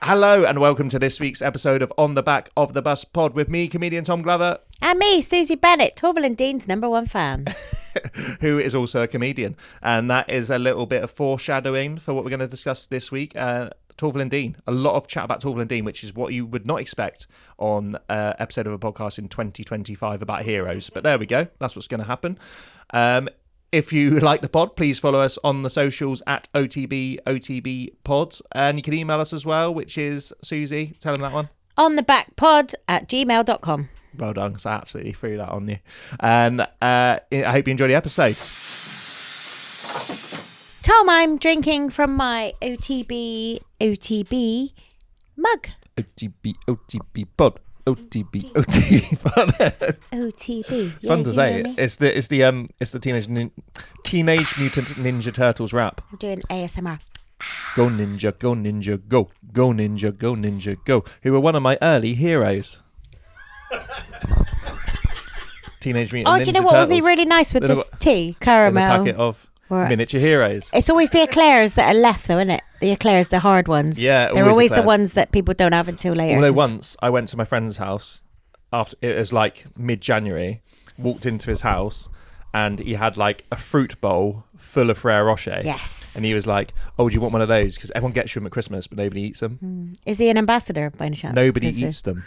Hello and welcome to this week's episode of On the Back of the Bus Pod with me, comedian Tom Glover. And me, Suzy Bennett, Torvill and Dean's #1 fan. Who is also a comedian. And that is a little bit of foreshadowing for what we're going to discuss this week. Torvill and Dean. A lot of chat about Torvill and Dean, which is what you would not expect on an episode of a podcast in 2025 about heroes. But there we go. That's what's going to happen. If you like the pod, please follow us on the socials at OTB Pod. And you can email us as well, which is, Suzy, tell them that one. onthebackpod@gmail.com. Well done, so I absolutely threw that on you. And I hope you enjoy the episode. Tom, I'm drinking from my OTB mug. OTB Pod. OTB Pod. OTB. It's fun to say. It's the Teenage Mutant Ninja Turtles rap. I'm doing ASMR. Go ninja, go ninja, go. Go ninja, go ninja, go. Who were one of my early heroes. Teenage Mutant Ninja Turtles. Do you know what would be really nice with this tea? Caramel. A packet of miniature heroes. It's always the eclairs that are left, though, isn't it? The eclairs, the hard ones. Yeah, they're always eclairs. The ones that people don't have until later. Although once I went to my friend's house after it was like mid-January, walked into his house, and he had like a fruit bowl full of Ferrero Rocher. Yes. And he was like, "Oh, do you want one of those? Because everyone gets you them at Christmas, but nobody eats them." Is he an ambassador by any chance? Nobody eats them.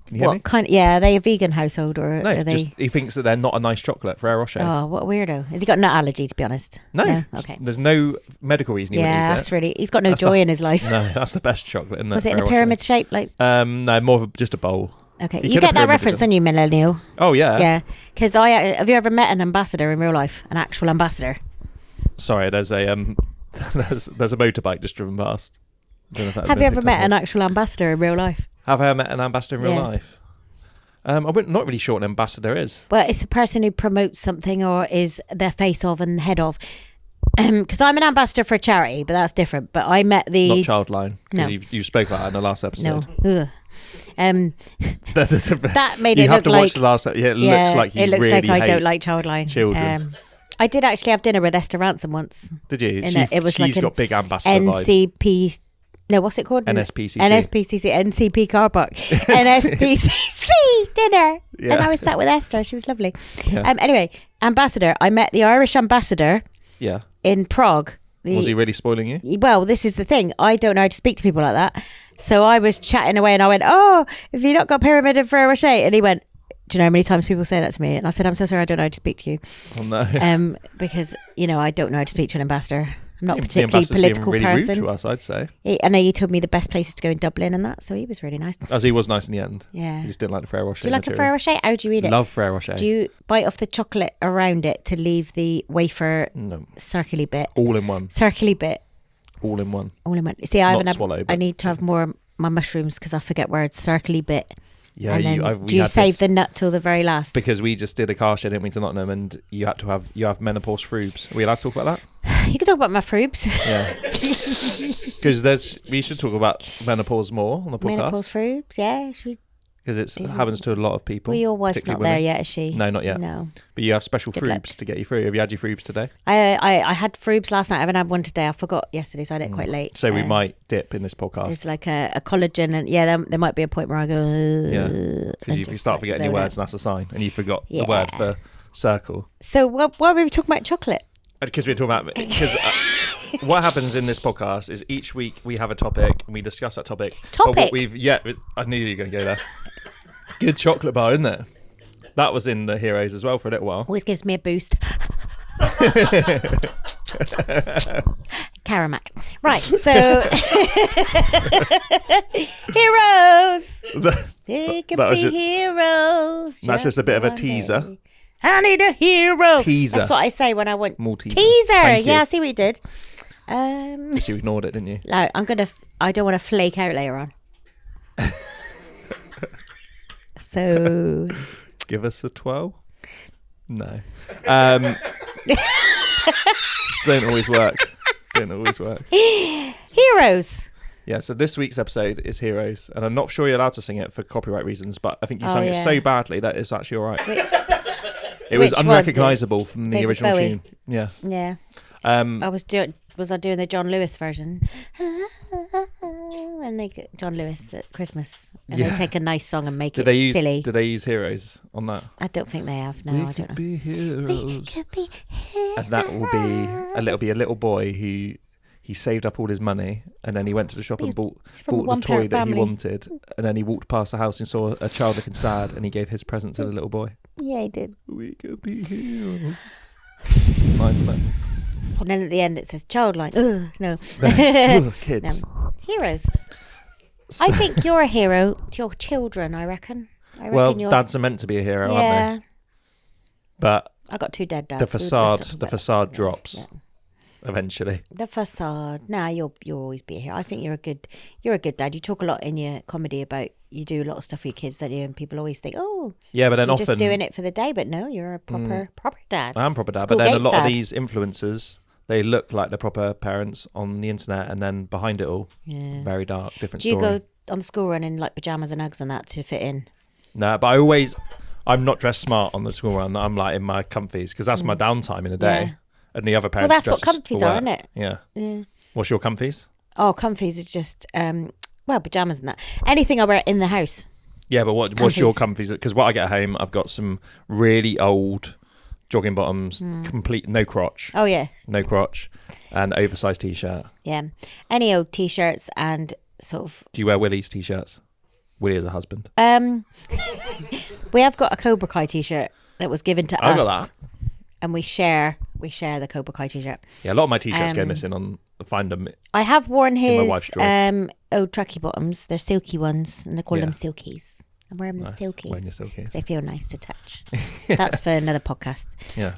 Can you hear me? Yeah, are they a vegan household or No, are they? just he thinks that they're not a nice chocolate, Ferrero Rocher. Oh, what a weirdo! Has he got a nut allergy? To be honest, No. Okay. There's no medical reason he would Yeah, eat that's it. really. He's got no joy in his life. No, that's the best chocolate, isn't it? Was it in a Ferrero pyramid Rocher. shape? Like. No, more of just a bowl. Okay, He you could get have that pyramided reference, them. don't you, millennial? Oh yeah. Yeah, because have you ever met an ambassador in real life? An actual ambassador? Sorry, there's a there's a motorbike just driven past. Don't know if that Have been you ever picked met up an or- actual ambassador in real life? Have I ever met an ambassador in real Yeah. life? I'm not really sure what an ambassador is. Well, it's a person who promotes something or is the face of and head of. Because I'm an ambassador for a charity, but that's different. But I met the Not Childline. No. Because you spoke about that in the last episode. no. Ugh. That made you it have look to like watch the last episode. Yeah, it looks like you it looks really like I hate don't like Childline children. I did actually have dinner with Esther Ransom once. Did you? It was She's like got big ambassador vibes. NCP. No, what's it called? NSPCC. NCP car park. NSPCC dinner. Yeah. And I was sat with Esther. She was lovely. Yeah. Anyway, ambassador. I met the Irish ambassador Yeah. in Prague. Was he really spoiling you? Well, this is the thing. I don't know how to speak to people like that. So I was chatting away and I went, "Oh, have you not got pyramid and Ferrero Rocher?" And he went, "Do you know how many times people say that to me?" And I said, "I'm so sorry, I don't know how to speak to you." Oh no. Because, I don't know how to speak to an ambassador. I'm not a The particularly ambassador's political being really person. rude to us, I'd say. I know you told me the best places to go in Dublin and that, so he was really nice. As he was nice in the end. Yeah. He just didn't like the Ferrero Rocher. Do you like a Ferrero Rocher? How do you eat it? Love Ferrero Rocher. Do you bite off the chocolate around it to leave the wafer No. circly bit? All in one. Circly bit. All in one. All in one. See, I Not haven't had, swallow, I but- need to have more of my mushrooms because I forget words. Circly bit. Yeah, And then we do you had save this the nut till the very last? because we just did a car show, didn't we, to Nottingham, and you have menopause frubes. Are we allowed to talk about that? You can talk about my frubes. Yeah. Because we should talk about menopause more on the Menopause podcast frubes, yeah. because it happens to a lot of people. Well, your wife's not particularly there women. yet, is she? No, not yet. No. But you have special Good luck. frubes to get you through. Have you had your frubes today? I had frubes last night. I haven't had one today. I forgot yesterday, so I did it quite late. So we might dip in this podcast. There's like a collagen, and there might be a point where I go. Yeah. Because and if you just, start like, forgetting your zone words, out. that's a sign. And you forgot the Yeah. word for circle. So why were we talking about chocolate? Because we're talking about what happens in this podcast is each week we have a topic and we discuss that topic. But what I knew you were going to go there. Good chocolate bar, isn't it? That was in the Heroes as well for a little while. Always gives me a boost. Caramac. Right, so heroes. They can that was be just- heroes. That's just a bit of a one teaser. day. I need a hero. Teaser. That's what I say when I want More teaser. Teaser. Thank you. Yeah, I see what you did. Because you ignored it, didn't you? No, I don't want to flake out later on. So Give us a 12? No. Don't always work. heroes. Yeah, so this week's episode is Heroes, and I'm not sure you're allowed to sing it for copyright reasons, but I think you sang it so badly that it's actually all right. It was which one? unrecognisable from the David original Bowie? tune. Yeah. Yeah. Um, Was I doing the John Lewis version? and they get John Lewis at Christmas, and they take a nice song and make it silly. Did they use Heroes on that? I don't think they have. No, I don't know. Be heroes. We could be heroes. And that will be a little boy who he saved up all his money, and then he went to the shop and bought the toy that he wanted, and then he walked past the house and saw a child looking sad, and he gave his present to the little boy. Yeah, he did. We could be heroes. Nice, isn't it? And then at the end it says childlike. Ugh, no. Kids. No. Heroes. I think you're a hero to your children, I reckon. Well, dads are meant to be a hero, aren't they? But I got 2 dead dads. The facade drops eventually. The facade. Nah, you'll always be a hero. I think you're a good dad. You talk a lot in your comedy about you do a lot of stuff for your kids, don't you? And people always think, oh, yeah, but then you're often just doing it for the day. But no, you're a proper dad. I'm a proper dad. But then a lot of these influencers, they look like the proper parents on the internet, and then behind it all, very dark, different story. Do you go on the school run in like pajamas and Uggs and that to fit in? No, but I'm not dressed smart on the school run. I'm like in my comfies because that's my downtime in the day. Yeah. And the other parents. Well, that's what comfies are, isn't it? Yeah. What's your comfies? Oh, comfies is just pajamas and that. Anything I wear in the house. Yeah, but what's your comfies? Because when I get home, I've got some really old jogging bottoms, complete no crotch. Oh yeah, no crotch, and oversized t-shirt. Yeah, any old t-shirts and sort of. Do you wear Willie's t-shirts? Willie is a husband. We have got a Cobra Kai t-shirt that was given to us. I got that. And we share the Cobra Kai t-shirt. Yeah, a lot of my t-shirts go missing on find them. I have worn his old trucky bottoms. They're silky ones, and they call them silkies. I wear them the silkies. Wearing your silkies. They feel nice to touch. That's for another podcast. Yeah.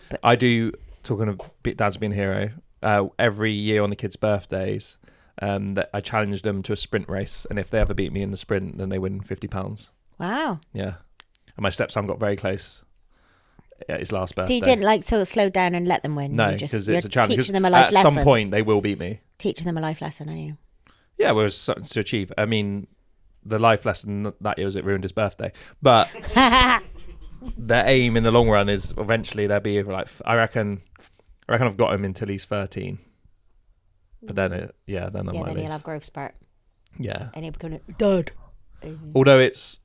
But I do, talking of dads being a hero, every year on the kids' birthdays, that I challenge them to a sprint race, and if they ever beat me in the sprint, then they win £50. Wow. Yeah. And my stepson got very close at his last birthday. So you didn't slow down and let them win? No, because it's a challenge. Teaching them a life lesson. At some point, they will beat me. Teaching them a life lesson, are you? Yeah, well, it was something to achieve. I mean, the life lesson that year was it ruined his birthday. But their aim in the long run is eventually they'll be like, I reckon I've got him until he's 13. But then then then he'll have growth spurt. Yeah. And he'll become a dad. Although it's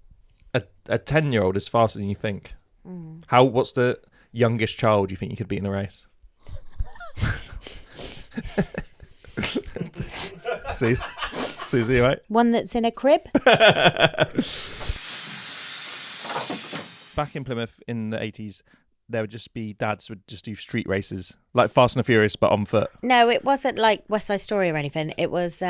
a 10-year-old is faster than you think. What's the youngest child you think you could beat in a race? Suzy, right? One that's in a crib. Back in Plymouth in the 80s, there would just be dads would just do street races, like Fast and the Furious, but on foot. No, it wasn't like West Side Story or anything. It was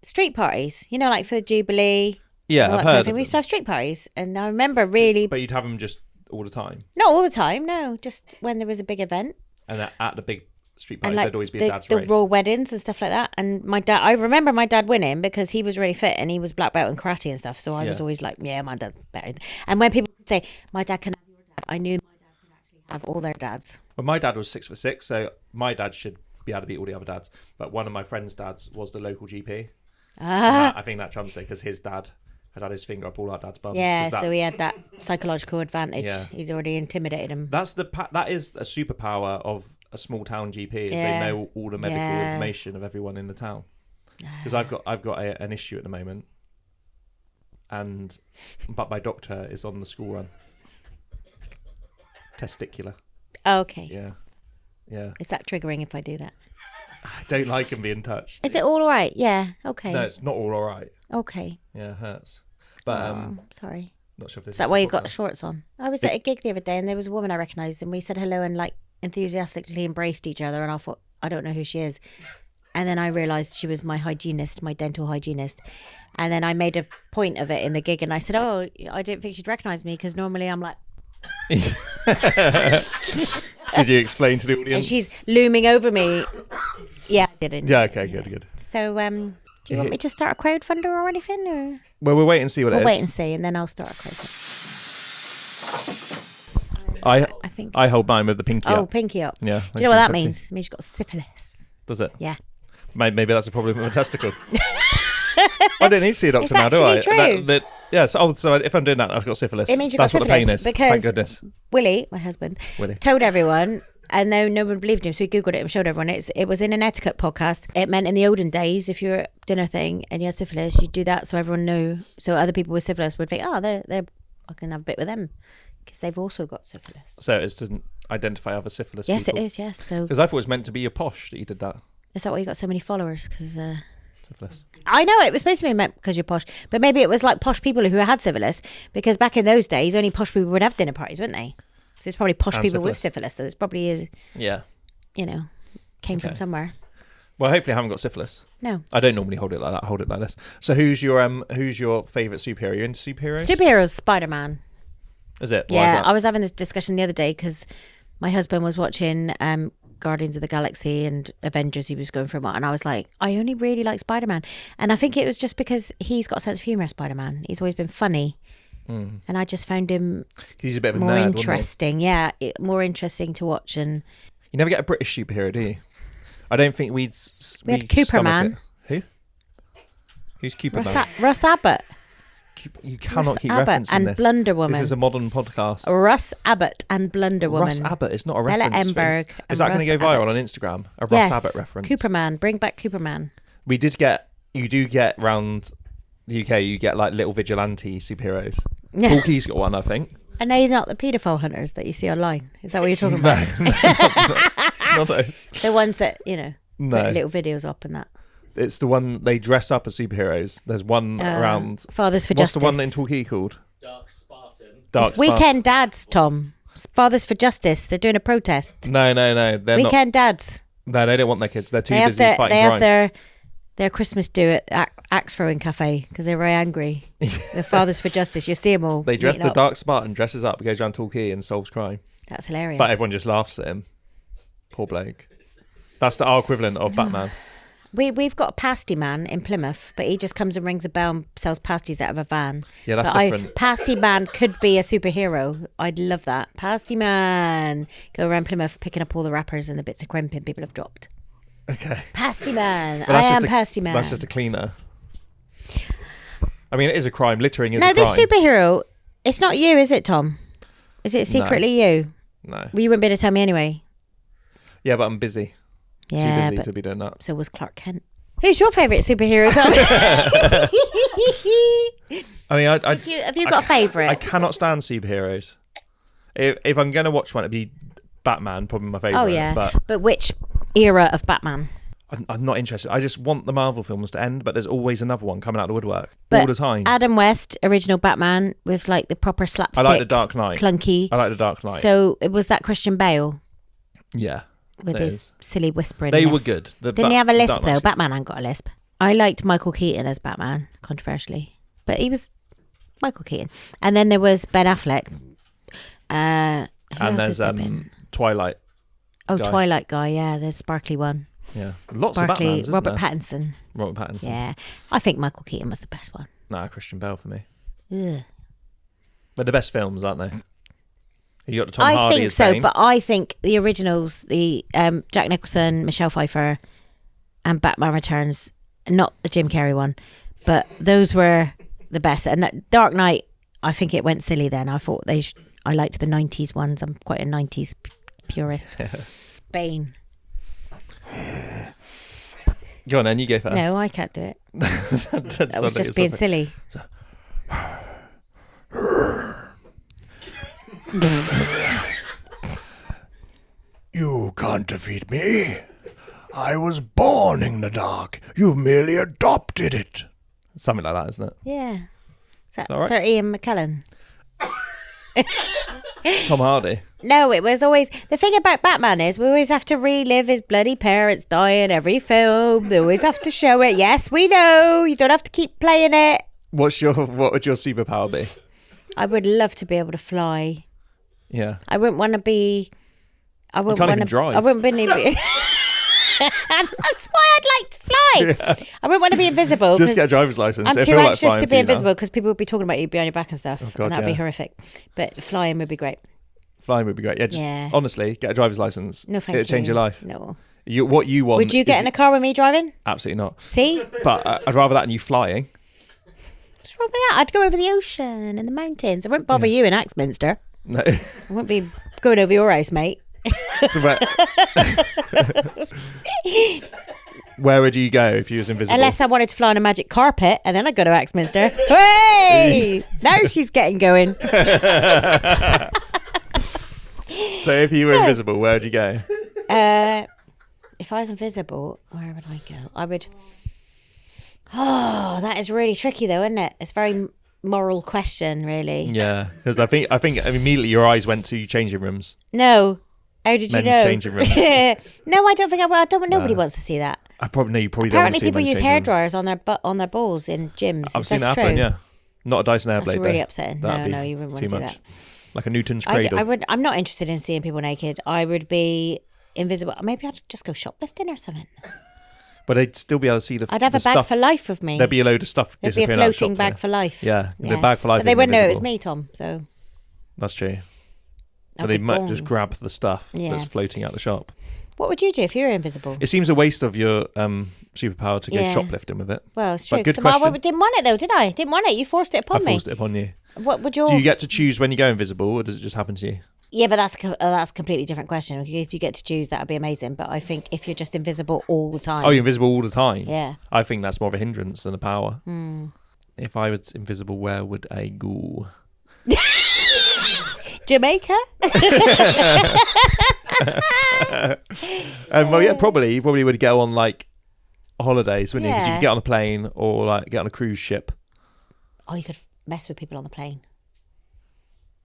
street parties, like for the Jubilee. Yeah, I've heard. We used to have street parties, and I remember really. But you'd have them just all the time? Not all the time, no. Just when there was a big event. And at the big street parties, there'd always be a dad's race. The royal weddings and stuff like that. And my dad, I remember my dad winning because he was really fit and he was black belt in karate and stuff. So I was always like, yeah, my dad's better. And when people say, my dad can have your dad, I knew my dad could actually have all their dads. Well, my dad was 6'6", so my dad should be able to beat all the other dads. But one of my friend's dads was the local GP. I think that trumps it because his dad had his finger up all our dad's bums. Yeah, so he had that psychological advantage. Yeah. He'd already intimidated him. That is a superpower of a small town GP. Is they know all the medical information of everyone in the town. Because I've got an issue at the moment, but my doctor is on the school run. Testicular. Oh, okay. Yeah. Is that triggering if I do that? I don't like him being touched. Is it all right? Yeah. Okay. No, it's not all right. Okay. Yeah, it hurts. But sorry. Not sure if this is that why you got shorts on? I was at a gig the other day and there was a woman I recognised and we said hello and enthusiastically embraced each other and I thought, I don't know who she is. And then I realised she was my hygienist, my dental hygienist. And then I made a point of it in the gig and I said, oh, I didn't think she'd recognise me because normally I'm like... Did you explain to the audience? And she's looming over me. Yeah, I didn't. Yeah, okay, good. So, do you want me to start a crowdfunder or anything? Or? Well, we'll wait and see what it is. We'll wait and see, and then I'll start a crowdfunder. I hold mine with the pinky up. Oh, pinky up. Yeah. Do you know what that means? It means you've got syphilis. Does it? Yeah. Maybe that's a problem with my testicle. I don't need to see a doctor now, do I? It's actually true. So if I'm doing that, I've got syphilis. It means you've got syphilis. That's what the pain is. Because thank goodness. Willie, my husband, told everyone And no one believed him, so he Googled it and showed everyone. It was in an etiquette podcast. It meant in the olden days, if you're at a dinner thing and you had syphilis, you'd do that so everyone knew. So other people with syphilis would think, oh, they're I can have a bit with them because they've also got syphilis. So it doesn't identify other syphilis Yes, people? it is, yes. So Because I thought it was meant to be your posh that you did that. is that why you got so many followers? Because Syphilis. I know it was supposed to be meant because you're posh, but maybe it was like posh people who had syphilis, because back in those days, only posh people would have dinner parties, wouldn't they? So it's probably posh And people with syphilis. syphilis. So it's probably, Yeah. Came from Okay. somewhere. Well, hopefully I haven't got syphilis. No. I don't normally hold it like that. I hold it like this. So who's your favourite superhero? You into superheroes? Superheroes, Spider-Man. Is it? Why is Yeah, that? I was having this discussion the other day because my husband was watching Guardians of the Galaxy and Avengers. He was going for a while, and I was like, I only really like Spider-Man. And I think it was just because he's got a sense of humour, Spider-Man. He's always been funny. And I just found him He's a bit of a more nerd, wasn't interesting. Yeah, more interesting to watch. And he? You never get a British superhero, do you? I don't think we had Cooper stomach Man. it. Who? Who's Cooper Man? Russ Abbott. You cannot Russ keep Abbott referencing and this. Blunder Woman. This is a modern podcast. Russ Abbott and Blunder Woman. Russ Abbott is not a Bella reference. Emberg Is and that going to go Russ viral Abbott. on Instagram? A Russ Yes, Abbott reference. Cooper Man. Bring back Cooper Man. You do get round the UK, you get like little vigilante superheroes. Yeah. Porky's got one, I think. And now you're not the paedophile hunters that you see online. Is that what you're talking about? Not those. The ones that, No. put little videos up and that. It's the one they dress up as superheroes. There's one around. Fathers for What's Justice. the one in Torquay called? Dark Spartan. Dark It's Weekend Dads, Tom. Fathers for Justice. They're doing a protest. No. They're Weekend Dads. not. No, they don't want their kids. They're too They have busy fighting crime. their Christmas do at axe throwing cafe because they're very angry. The Fathers for Justice. You see them all. They dress meeting the up. Dark Spartan dresses up, goes around Torquay and solves crime. That's hilarious. But everyone just laughs at him. Poor bloke. That's our equivalent of Batman. We've got a pasty man in Plymouth, but he just comes and rings a bell and sells pasties out of a van. Yeah, that's But different. Pasty man could be a superhero. I'd love that. Pasty man. Go around Plymouth picking up all the wrappers and the bits of crimping people have dropped. Okay. Pasty man. But I that's am just a- pasty man. That's just a cleaner. I mean, it is a crime. Littering is No, a crime. this superhero, it's not you, is it, Tom? Is it secretly you? No. Well, you wouldn't be able to tell me anyway. Yeah, but I'm busy. Yeah, Too busy but to be doing that. so was Clark Kent. Who's your favourite superhero, Tom? I mean, Have you got a favourite? I cannot stand superheroes. If I'm going to watch one, it'd be Batman, probably my favourite. Oh, yeah. But But which era of Batman? I'm not interested. I just want the Marvel films to end, but there's always another one coming out of the woodwork But all the time. Adam West, original Batman, with like the proper I slapstick. like The Dark Knight. Clunky. I like The Dark Knight. So it was that Christian Bale Yeah. with There his is. silly whispering. They were good. Didn't he have a lisp Dark though? Knight's- Batman ain't got a lisp. I liked Michael Keaton as Batman, controversially, but he was Michael Keaton. And then there was Ben Affleck. Who And else there's has there been? Twilight. Oh, guy. Twilight guy, yeah, the sparkly one. Yeah. Lots Sparkly of Batmans, isn't Robert there? Pattinson. Robert Pattinson. Yeah, I think Michael Keaton was the best one. Nah, Christian Bale for me. Ugh. They're the best films, aren't they? You got the Tom I Hardy think as so, Bane. but I think the originals, the Jack Nicholson, Michelle Pfeiffer, and Batman Returns, not the Jim Carrey one, but those were the best. And Dark Knight, I think it went silly then. I thought I liked the 90s ones. I'm quite a 90s purist. Bane. Go on then, you go first. No, I can't do it. That That was just being silly. You can't defeat me. I was born in the dark. You merely adopted it. Something like that, isn't it? Yeah. Is that all right? Sir Ian McKellen? Tom Hardy. No, it was always... The thing about Batman is we always have to relive his bloody parents dying every film. They always have to show it. Yes, we know. You don't have to keep playing it. What would your superpower be? I would love to be able to fly. Yeah. I wouldn't want to be... I wouldn't can't want even to drive. I wouldn't be... That's why I'd like to fly. I wouldn't want to be invisible. Just 'cause get a driver's license. I'm It'd too feel like anxious flying to for be you now. invisible because people would be talking about you behind your back and stuff. God, and that'd be yeah. horrific. But flying would be great. Flying would be great. Yeah, just Yeah. honestly, get a driver's license. No, thank you. It'd change your life. No. What you want. Would you get is- in a car with me driving? Absolutely not. See? But I'd rather that than you flying. What's wrong with that? I'd go over the ocean and the mountains. I wouldn't bother you in Axminster. No. I wouldn't be going over your house, mate. So where would you go if you was invisible? Unless I wanted to fly on a magic carpet, and then I'd go to Axminster. Hey! Now she's getting going. So if you were invisible, where would you go? If I was invisible, where would I go? I would... Oh, that is really tricky though, isn't it? It's a very moral question, really. Yeah, because I think immediately your eyes went to changing rooms. No. How did you Men's know? changing rooms. No, I don't think I will. I don't. Nobody wants to see that. You probably Apparently, don't want to see people men's use changing hair rooms. dryers on their balls in gyms. I've seen that That's happen. true. Yeah, not a Dyson Airblade. That's really though. upsetting. That'd No, be you wouldn't too want to do much. that. Like a Newton's cradle. I would. I'm not interested in seeing people naked. I would be invisible. Maybe I'd just go shoplifting or something. But they'd still be able to see the. I'd have the a bag stuff. for life with me. There'd be a load of stuff. There'd be a disappearing out of floating shops, bag yeah. for life. Yeah, the bag for life. But they isn't wouldn't know it was invisible. me, Tom. So That's true. I'd But they be might gone. just grab the stuff Yeah. that's floating out the shop. What would you do if you were invisible? It seems a waste of your superpower to go Yeah. shoplifting with it. Well, it's But true. good 'Cause I question. didn't want it though, did I? Didn't want it. You forced it I upon me. forced it upon you. What would your? Do you get to choose when you go invisible, or does it just happen to you? Yeah, but that's a completely different question. If you get to choose, that would be amazing. But I think if you're just invisible all the time, Oh, you're invisible all the time? Yeah. I think that's more of a hindrance than a power. If I was invisible, where would I go? Jamaica. Well, yeah, probably. You probably would go on like holidays, wouldn't you? Because you Yeah. could get on a plane or like get on a cruise ship. Oh, you could mess with people on the plane.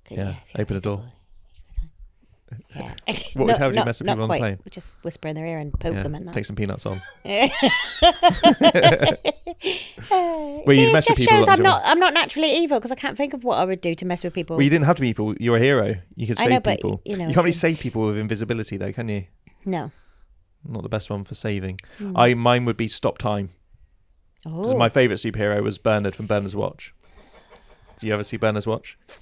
Couldn't Yeah, you, if you're open a door. invisible? Yeah. How would you mess with not people on the quite. plane? We just whisper in their ear and poke Yeah, them and that. take some peanuts on. See, you it mess with just people shows on I'm not naturally evil because I can't think of what I would do to mess with people. Well, you didn't have to be evil. You're a hero. You could I save know, but, people. you know, You can't really save people with invisibility, though, can you? No. Not the best one for saving. Mine would be stop time. Because Oh. my favourite superhero was Bernard from Bernard's Watch. Do you ever see Bernard's Watch? It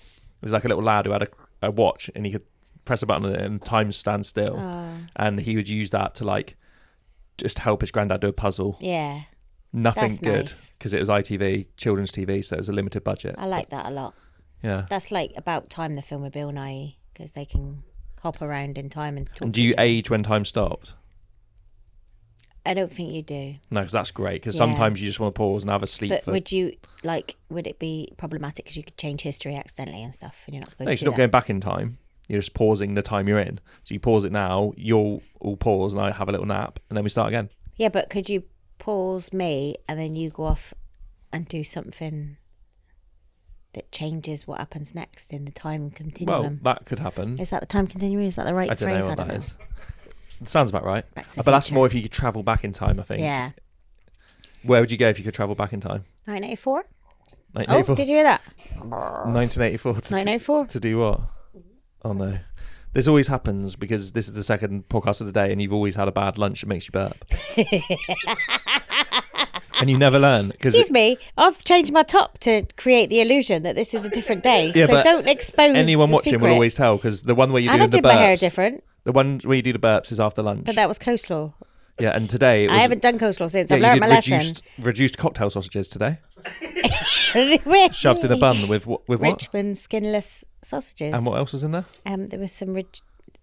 was like a little lad who had a watch and he could press a button on it and time stand still. Oh. And he would use that to like just help his granddad do a puzzle. Yeah. Nothing That's good nice. because it was ITV, children's TV, so it was a limited budget. I like that a lot. Yeah. That's like About Time, the film with Bill Nye, because they can hop around in time and talk. And to do you each other. age when time stopped? I don't think you do. No, because that's great. Because Yeah. sometimes you just want to pause and have a sleep. But for... would it be problematic because you could change history accidentally and stuff, and you're not supposed No, to you're do not that? going back in time. You're just pausing the time you're in. So you pause it now, you'll all pause and I have a little nap and then we start again. Yeah, but could you pause me and then you go off and do something that changes what happens next in the time Well, continuum? that could happen. Is that the time continuum? Is that the right I don't phrase? know what I don't that know. is. It sounds about right. Back to the But that's Future. more if you could travel back in time, I think. Yeah. Where would you go if you could travel back in time? 1984? 1984. Oh, did you hear that? 1984. 1984? To do what? Oh, no. This always happens because this is the second podcast of the day and you've always had a bad lunch that makes you burp. And you never learn. Excuse me, I've changed my top to create the illusion that this is a different day. Yeah, so but don't expose anyone the watching secret. will always tell because the one where you're And I doing the did my hair burps. different, The one where you do the burps is after lunch. but that was coleslaw. Yeah, and today it was. I haven't done coleslaw since. I've you learned did my lesson. reduced cocktail sausages today. Shoved in a bun with what? Richmond skinless sausages. And what else was in there? There was some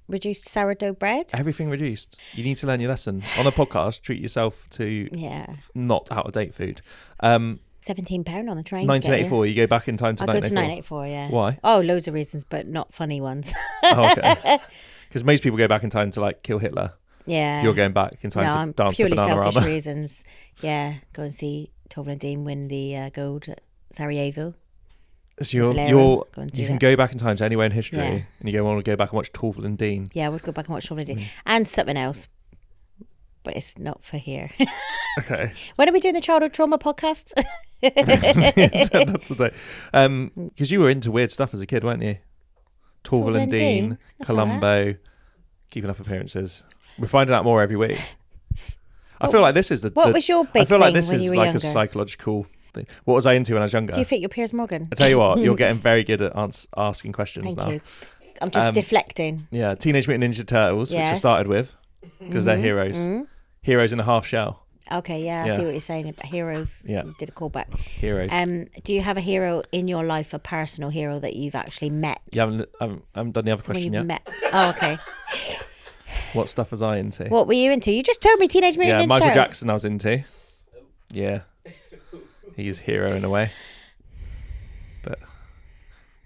reduced sourdough bread. Everything reduced. You need to learn your lesson. On a podcast, treat yourself to Yeah. not out of date food. £17 on the train. 1984, you go back in time to I go to 1984. 1984, yeah. Why? Oh, loads of reasons, but not funny ones. Oh, okay. Because most people go back in time to like kill Hitler. Yeah. You're going back in time No, to I'm dance to purely Banana selfish Rama. reasons. Yeah, go and see Torvill and Dean win the gold at Sarajevo. So Valero, go and do you can that. go back in time to anywhere in history, Yeah. and you want to go back and watch Torvill and Dean. Yeah, I would go back and watch Torvill and Dean. And something else, but it's not for here. Okay. When are we doing the childhood trauma podcast? That's the day. Because you were into weird stuff as a kid, weren't you? Torvill and Dean, Nothing like Columbo, Keeping Up Appearances. We're finding out more every week. I feel like this is What was your big I feel like thing this when is you were like younger? a psychological thing. What was I into when I was younger? Do you think you're Piers Morgan? I tell you what, you're getting very good at asking questions Thank now. you. I'm just deflecting. Yeah, Teenage Mutant Ninja Turtles, which I Yes. started with because they're heroes. Heroes in a half shell. Okay, yeah, I Yeah. see what you're saying about heroes. Yeah. You did a callback. Heroes. Do you have a hero in your life, a personal hero that you've actually met? You haven't done the other Someone question you've yet. met. Oh, okay. What stuff was I into? What were you into? You just told me Teenage Mutant Ninja Michael Turtles. Jackson I was into. Yeah. He's a hero in a way. But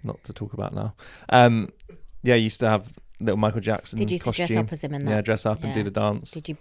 not to talk about now. Yeah, I used to have little Michael Jackson Did you used to costume. dress up as him in that? Yeah, dress up and do Yeah. the dance. Did you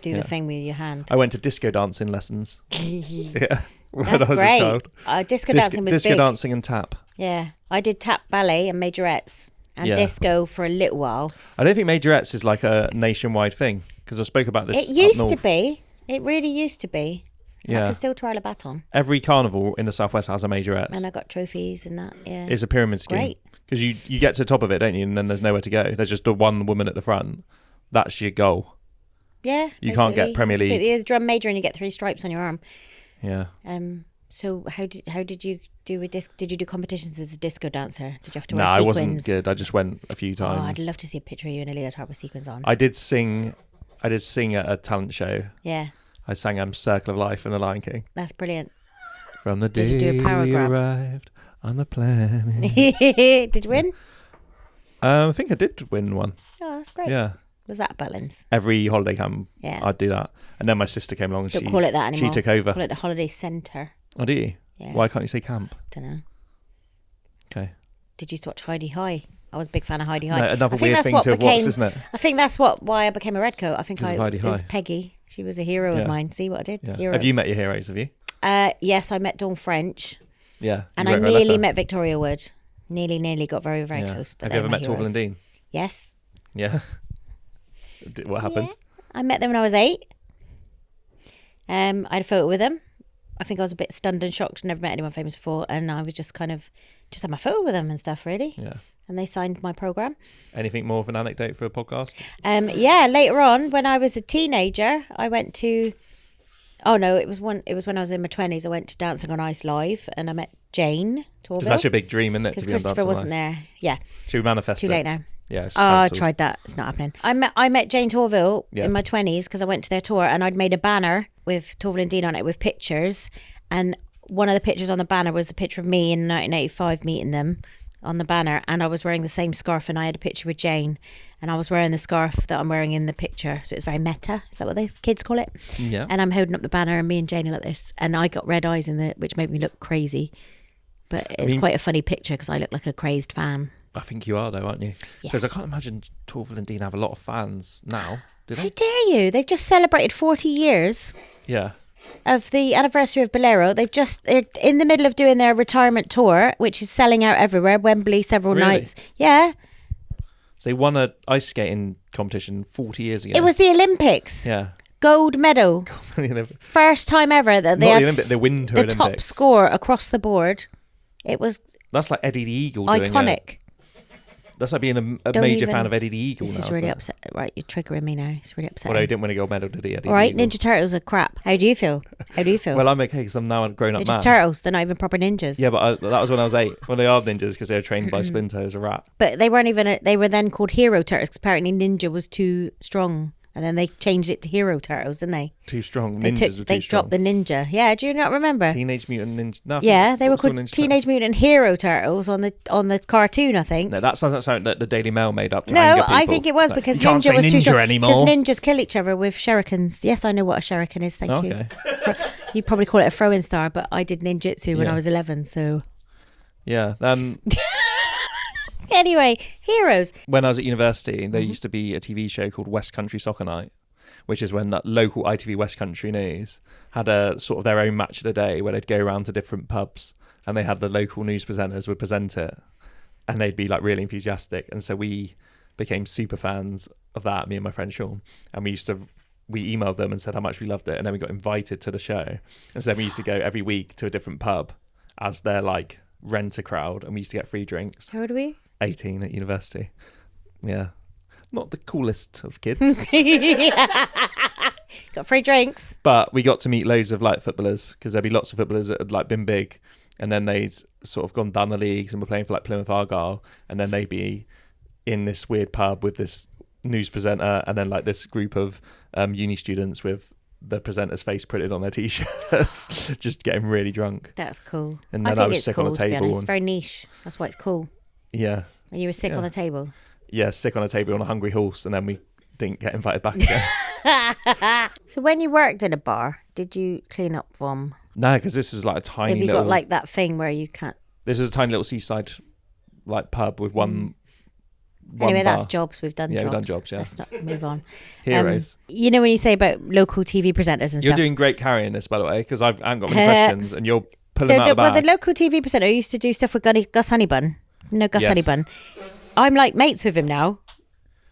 do Yeah. the thing with your hand? I went to disco dancing lessons. Yeah. When That's I was great. a child. Disco dancing was disco big. dancing and tap. Yeah, I did tap, ballet and majorettes and Yeah. disco for a little while. I don't think majorettes is like a nationwide thing because I spoke about this. It up used to north. be. It really used to be. I Yeah. can still twirl a baton. Every carnival in the southwest has a majorette. And I got trophies and that. Yeah, It's a pyramid scheme. Great. Because you get to the top of it, don't you? And then there's nowhere to go. There's just the one woman at the front. That's your goal. Yeah. You can't get basically. Premier League. But you're the drum major and you get 3 stripes on your arm. Yeah. So how did you do with disc? Did you do competitions as a disco dancer? Did you have to No, wear I sequins? wasn't good. I just went a few Oh, times. I'd love to see a picture of you in a leotard with sequins on. I did sing at a talent show. Yeah, I sang Circle of Life in The Lion King. that's brilliant. From the Did day you do a power we grab? arrived on the planet. Did you win? I think I did win one. Oh, that's great. Yeah. Was that Butlins? Every holiday camp, Yeah. I'd do that. And then my sister came along and Don't call it that anymore. she took over. Call it the holiday centre. Oh, do you? Yeah. Why can't you say camp? Don't know. Okay. Did you used to watch Heidi High? I was a big fan of Heidi High. No, another I think weird that's thing what to have became, watched, isn't it? I think that's why I became a redcoat. I think Because of Heidi it was High. Peggy. She was a hero Yeah. of mine. See what I did? Yeah. Hero. Have you met your heroes, have you? Yes, I met Dawn French. Yeah. And You I wrote her a nearly letter. met Victoria Wood. Nearly got very, very Yeah. close. But Have they you ever were my met Torvill and heroes. Dean? Yes. Yeah. What happened? I met them when I was 8. I had a photo with them. I think I was a bit stunned and shocked. Never met anyone famous before. And I was just kind of, just had my photo with them and stuff, really. Yeah. And they signed my programme. Anything more of an anecdote for a podcast? Yeah, later on, when I was a teenager, I went to... Oh, no, it was when I was in my 20s. I went to Dancing on Ice Live and I met Jane Torvill. Because that's your big dream, isn't it? Because To be on Christopher Dancing on wasn't Ice? there. Yeah, Should we manifest too it? late now. Yeah, it's Oh, I cancelled. tried that. It's not happening. I met Jane Torvill Yeah. in my 20s because I went to their tour and I'd made a banner with Torvill and Dean on it with pictures. And one of the pictures on the banner was a picture of me in 1985 meeting them on the banner. And I was wearing the same scarf and I had a picture with Jane. And I was wearing the scarf that I'm wearing in the picture. So it's very meta. Is that what the kids call it? Yeah. And I'm holding up the banner and me and Jane are like this. And I got red eyes which made me look crazy. But it's quite a funny picture because I look like a crazed fan. I think you are, though, aren't you? Yeah. Because I can't imagine Torvill and Dean have a lot of fans now, do How they? dare you? They've just celebrated 40 years Yeah. of the anniversary of Bolero. They're in the middle of doing their retirement tour, which is selling out everywhere. Wembley, several Really? nights. Yeah. So they won a ice skating competition 40 years ago. It was the Olympics. Yeah. Gold medal. First time ever that they Not had the Olympic, the Winter the Olympics. top score across the board. It was That's like Eddie the Eagle doing iconic. That's like being a Don't major even- fan of Eddie the Eagle This now. is isn't really it? upset. Right, you're triggering me now. It's really upsetting. Well, no, he didn't win a gold medal, did he? Eddie All right, the Eagle? Ninja Turtles are crap. How do you feel? How do you feel? Well, I'm okay because I'm now a grown-up Ninja man. Turtles, they're not even proper ninjas. Yeah, but that was when I was 8. Well, they are ninjas because they were trained by Splinter as a rat. But they weren't even. They were then called Hero Turtles. 'Cause apparently, Ninja was too strong, and then they changed it to Hero Turtles, didn't they? Too strong. They Ninjas were They too strong. dropped the ninja. Yeah, do you not remember? Teenage Mutant Ninja. No, I think Yeah, it's they were still called Ninja Teenage Mutant Hero Turtles on the cartoon, I think. No, that sounds like something that the Daily Mail made up to No, anger people. I think it was Like, because you can't Ninja say was too ninja strong. anymore. Because ninjas kill each other with shurikens. Yes, I know what a shuriken is. Thank you. Okay. You probably call it a throwing star, but I did ninjutsu when Yeah. I was 11. So Yeah. anyway, heroes. When I was at university, there Mm-hmm. used to be a TV show called West Country Soccer Night, which is when that local ITV West Country News had a sort of their own match of the day where they'd go around to different pubs and they had the local news presenters would present it and they'd be like really enthusiastic. And so we became super fans of that, me and my friend Sean. And we emailed them and said how much we loved it. And then we got invited to the show. And so then we used to go every week to a different pub as their like renter crowd. And we used to get free drinks. How old are we? 18 at university. Yeah. Not the coolest of kids. Got free drinks. But we got to meet loads of like footballers because there'd be lots of footballers that had like been big and then they'd sort of gone down the leagues and were playing for like Plymouth Argyle and then they'd be in this weird pub with this news presenter and then like this group of uni students with the presenter's face printed on their t-shirts, just getting really drunk. That's cool. And then I think was it's sick cool, on the to be table. honest. It's very niche. That's why it's cool. Yeah. And you were sick on the table. Yeah, sick on a table on a hungry horse, and then we didn't get invited back again. So when you worked in a bar, did you clean up vom? No, because this was like a tiny Have you little... got like that thing where you can't... This is a tiny little seaside like pub with one Anyway, bar. that's jobs. We've done jobs. Yeah, we've done jobs, yeah. Let's not move on. Heroes. You know when you say about local TV presenters and You're stuff? doing great carrying this, by the way, because I haven't got many questions, and you're pulling them out of the Well, bag. the local TV presenter who used to do stuff with Gus Honeybun. No, Gus Yes. Honeybun. I'm like mates with him now.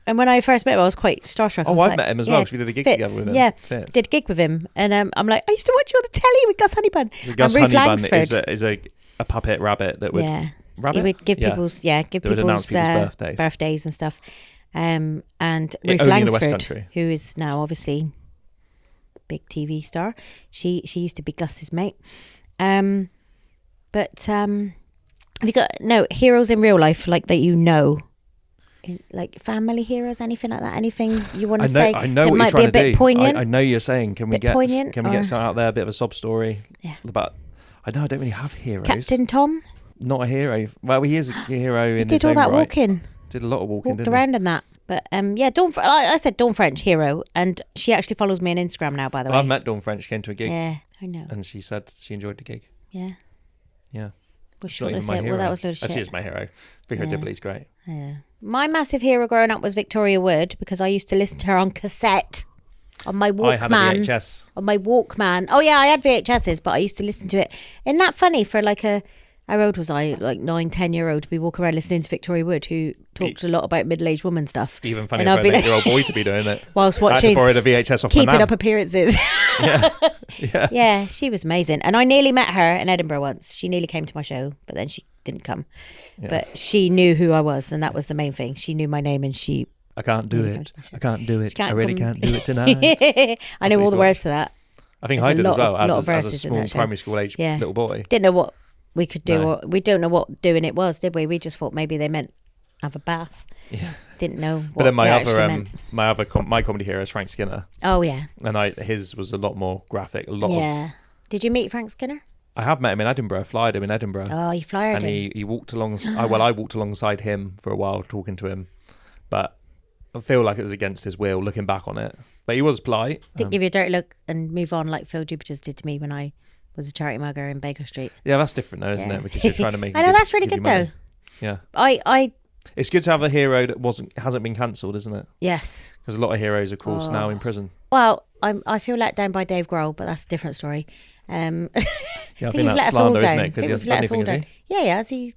And when I first met him, I was quite starstruck. I Oh, was I've like, met him as well, because we did a gig Fitz, together with him. Yeah, Fitz. did a gig with him. And I'm like, I used to watch you on the telly with Gus Honeybun. So Gus and Ruth Honeybun Langsford. is a puppet rabbit that would... Yeah. Rabbit? He would give Yeah. people's That would announce people's birthdays and stuff. And Ruth only in the West Langsford, Country. who is now obviously big TV star, she used to be Gus's mate. But have you got heroes in real life like that? Like family heroes, anything like that? Anything you want to say? I know that what might you're be a trying to bit do. poignant. I know you're saying, can we Bit get poignant, something out there, a bit of a sob story? Yeah. But I don't really have heroes. Captain Tom. Not a hero. Well, he is a hero He in did his all own that right. walking. Did a lot of walking, Walked didn't around in that. But yeah, Dawn. I said Dawn French hero, and she actually follows me on Instagram now. By the he? way, I've met Dawn French, came to a gig, yeah, I know. and she said she enjoyed the gig. Yeah. Yeah. Well, She's not even my hero. Well, that was a load of shit. She is my hero. Vicar Dibley's great. Yeah. My massive hero growing up was Victoria Wood because I used to listen to her on cassette on my Walkman. I had a VHS. On my Walkman. Oh yeah, I had VHSs, but I used to listen to it. Isn't that funny for like how old was I? Like 9-10-year-old to be walking around listening to Victoria Wood, who talks a lot about middle-aged woman stuff. Even funnier And I'd for be an like- 8-year-old boy to be doing it. Whilst I had to watching borrow the VHS off my Keeping nan. Up Appearances. Yeah. Yeah. Yeah, she was amazing. And I nearly met her in Edinburgh once. She nearly came to my show, but then she didn't come. Yeah. But she knew who I was, and that was the main thing. She knew my name, and she... I can't do Really it. comes to my show. I can't do it. can't I really come- can't do it tonight. I know what all you the thought. words to that. I think There's I a did lot as well, of- lot of as a verses in small that show. primary school age Yeah. little boy. Didn't know what we could do. No. Or we don't know what doing it was, did we? We just thought maybe they meant have a bath. Yeah. Didn't know what But then my it other actually meant. my comedy hero is Frank Skinner, Oh, yeah. and his was a lot more graphic. Yeah. Did you meet Frank Skinner? I have met him in Edinburgh. Flyed him in Edinburgh. Oh, you flyered And him. he walked along. I walked alongside him for a while, talking to him, but I feel like it was against his will. Looking back on it, but he was polite. Didn't give you a dirty look and move on like Phil Jupiters did to me when I was a charity mugger in Baker Street. Yeah, that's different though, isn't Yeah. it? Because you're trying to make. I know, that's really give good you money. though. Yeah, I it's good to have a hero that hasn't been cancelled, isn't it? yes. Because a lot of heroes, of course, now in prison. Well, I feel let down by Dave Grohl, but that's a different story. Yeah, I he's think let that's us all slander, isn't down. it? Because I he think has he's let us all anything, is down. he? Yeah, he has. He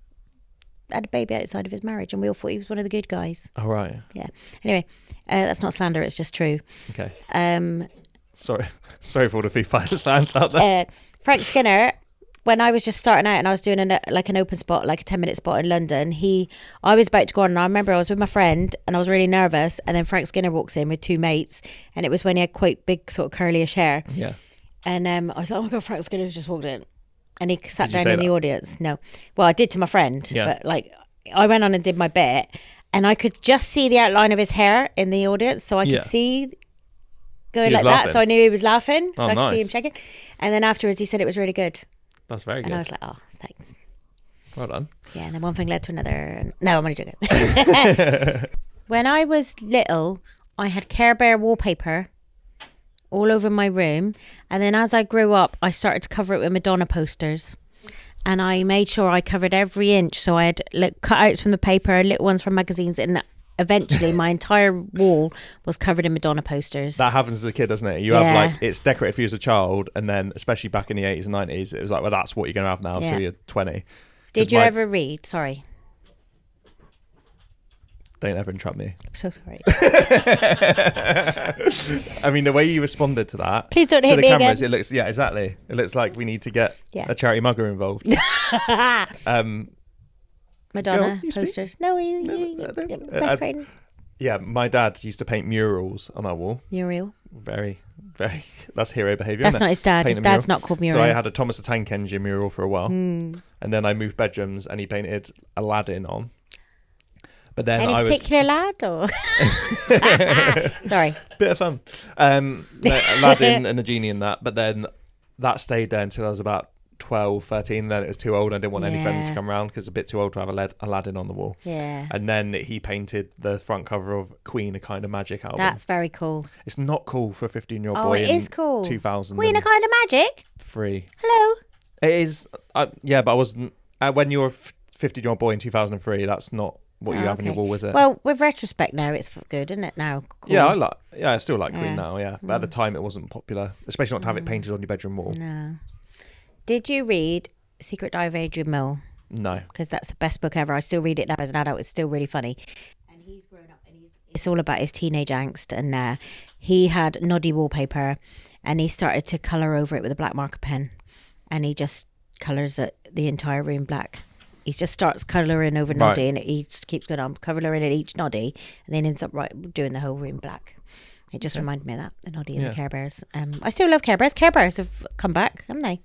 had a baby outside of his marriage, and we all thought he was one of the good guys. Oh right. Yeah. Anyway, that's not slander. It's just true. Okay. Um, Sorry for all the Foo Fighters fans out there. Frank Skinner, when I was just starting out and I was doing an open spot, like a 10-minute spot in London, I was about to go on, and I remember I was with my friend and I was really nervous, and then Frank Skinner walks in with two mates, and it was when he had quite big sort of curlyish hair. Yeah. And I was like, oh my God, Frank Skinner's just walked in. And he sat Did you down say in the that? audience. No. Well, I did to my friend, Yeah. but like I went on and did my bit, and I could just see the outline of his hair in the audience, so I could Yeah. see going He was like that. laughing. So I knew he was laughing, so Oh, I could see him nice. checking. And then afterwards, he said it was really good, That's very and good. I was like, oh, thanks. Well done. Yeah, and then one thing led to another. And no, I'm only joking. When I was little, I had Care Bear wallpaper all over my room, and then as I grew up, I started to cover it with Madonna posters, and I made sure I covered every inch. So I had cutouts from the paper, little ones from magazines, and eventually my entire wall was covered in Madonna posters. That happens as a kid, doesn't it? You Yeah. have like, it's decorated for you as a child, and then especially back in the 80s and 90s, it was like, well, that's what you're going to have now Yeah. till you're 20. Did you ever read? Sorry. Don't ever interrupt me. I'm so sorry. I mean, the way you responded to that, Please don't to hit the me cameras, again. it looks, yeah, exactly. It looks like we need to get Yeah. a charity mugger involved. Madonna you speak. posters. No, you best friend. Yeah, my dad used to paint murals on our wall. Muriel. Very, very, that's hero behaviour. That's isn't it? not his dad. Paint His a dad's mural. not called So Muriel. I had a Thomas the Tank Engine mural for a while. Hmm. And then I moved bedrooms and he painted Aladdin on. But then Any particular lad or? Sorry. Bit of fun. Aladdin and the genie and that. But then that stayed there until I was about 12, 13. Then it was too old. I didn't want any friends to come around because it's a bit too old to have Aladdin on the wall. Yeah. And then he painted the front cover of Queen, A Kind of Magic album. That's very cool. It's not cool for a 15-year-old Oh, boy it is cool. 2000. Queen, A Kind of Magic? 3. Hello. It is. Yeah, but I wasn't. When you're a 15-year-old boy in 2003, that's not what you have on your wall, is it? Well, with retrospect now, it's good, isn't it? Now, cool. Yeah, I still like Queen now. Yeah, but at the time, it wasn't popular, especially not to have it painted on your bedroom wall. No. Did you read Secret Diary of Adrian Mole? No, because that's the best book ever. I still read it now as an adult. It's still really funny. And he's grown up, and it's all about his teenage angst. And he had noddy wallpaper, and he started to colour over it with a black marker pen, and he just colours the entire room black. He just starts colouring over noddy, and he keeps going on colouring at each noddy, and then ends up doing the whole room black. It just reminded me of that, the noddy and the Care Bears. I still love Care Bears. Care Bears have come back, haven't they?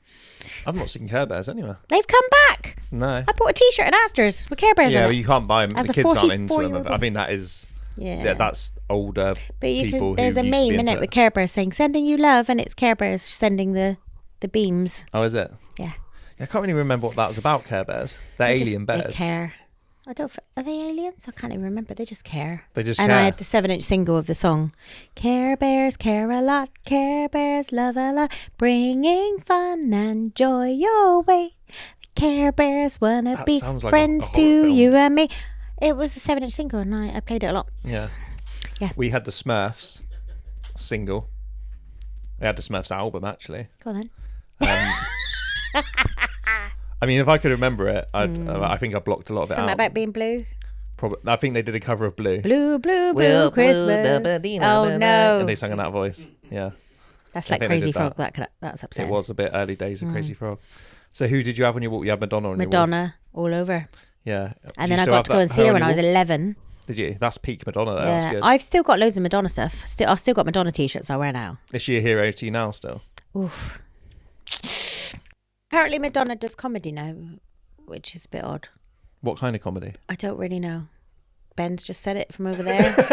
I've not seen Care Bears anywhere. They've come back. No. I bought a T-shirt at Astor's with Care Bears on it. Yeah, well, you can't buy them. As The a kids aren't into 44-year-old them. I think that is... Yeah, that's older but people who there's a used to be meme in into it with Care Bears saying "sending you love," and it's Care Bears sending the beams. Oh, is it? Yeah. I can't really remember what that was about. Care Bears. They're alien bears. They care. Are they aliens? I can't even remember. They just care. They just and care. I had the 7-inch single of the song. Care Bears care a lot. Care Bears love a lot. Bringing fun and joy your way. Care Bears wanna be sounds like friends a to horror film. you and me. It was a 7-inch single, and I played it a lot. Yeah. Yeah. We had the Smurfs single. We had the Smurfs album, actually. Go on then. I mean, if I could remember it, I think I blocked a lot of it Something out. about being blue. I think they did a cover of Blue. Blue, blue, blue, Well, Christmas. blue, Oh no. And they sang in that voice. Yeah. That's I like think they Crazy did that. Frog. That's upsetting. It was a bit early days of Crazy Frog. So who did you have on your wall? You had Madonna on your wall. Madonna all over. Yeah. And then I got to go and see her when I was 11. Did you? That's peak Madonna though. Yeah, That's good. I've still got loads of Madonna stuff. I've still got Madonna t-shirts I wear now. Is she a hero to you now still? Oof. Apparently Madonna does comedy now, which is a bit odd. What kind of comedy? I don't really know. Ben's just said it from over there. She does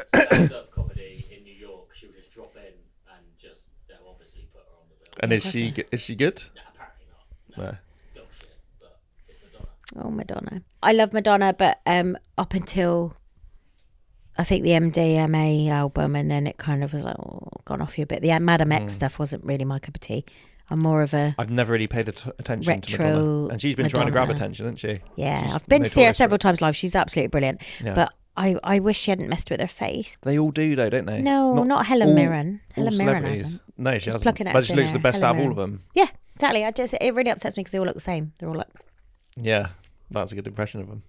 stand-up comedy in New York. She'll just drop in and just, they'll obviously put her on the bill. And is she good? No, apparently not. No. Dog shit, but it's Madonna. Oh, Madonna. I love Madonna, but up until I think the MDMA album, and then it kind of was like, gone off you a bit. The Madam X stuff wasn't really my cup of tea. I'm more of a I've never really paid attention to retro Madonna. And she's been trying to grab Madonna. attention, hasn't she? yeah. She's I've been to see her notorious for several it. times live. She's absolutely brilliant. Yeah. But I wish she hadn't messed with her face. They all do though, don't they? No, not Helen Mirren. All Helen Mirren celebrities. hasn't. No, she hasn't. plucking it But out she of looks thin the best air. out of all Helen of them. Yeah, exactly. It really upsets me because they all look the same. They're all like, Yeah, that's a good impression of them.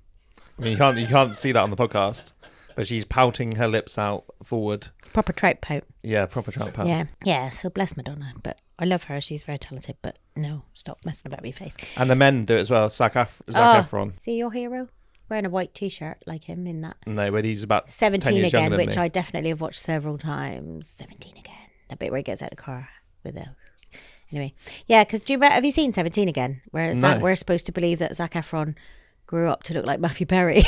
I mean, you can't see that on the podcast, but she's pouting her lips out forward. proper trout pout. Yeah, proper trout pout. Yeah. So bless Madonna, but I love her. She's very talented. But no, stop messing about with your face. And the men do it as well. Zac Efron. See your hero wearing a white t-shirt like him in that. No, but he's about 10 17 years again, younger than which me. I definitely have watched several times. 17 again. That bit where he gets out of the car with the. Anyway, yeah. Because have you seen 17 again? Where No. we're supposed to believe that Zac Efron grew up to look like Matthew Perry.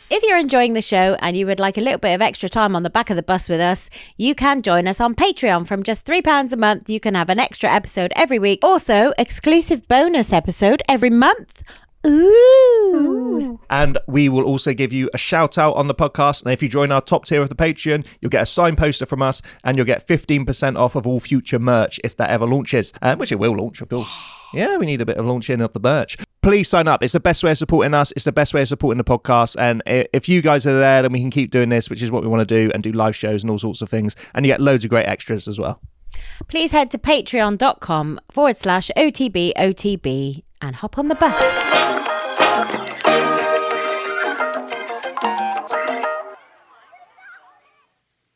If you're enjoying the show and you would like a little bit of extra time on the back of the bus with us, you can join us on Patreon. From just £3 a month, you can have an extra episode every week. Also, exclusive bonus episode every month. Ooh. And we will also give you a shout out on the podcast. And if you join our top tier of the Patreon, you'll get a signed poster from us and you'll get 15% off of all future merch if that ever launches, which it will launch, of course. Yeah, we need a bit of launching of the merch. Please sign up. It's the best way of supporting us. It's the best way of supporting the podcast. And if you guys are there, then we can keep doing this, which is what we want to do, and do live shows and all sorts of things. And you get loads of great extras as well. Please head to patreon.com/OTBOTB and hop on the bus.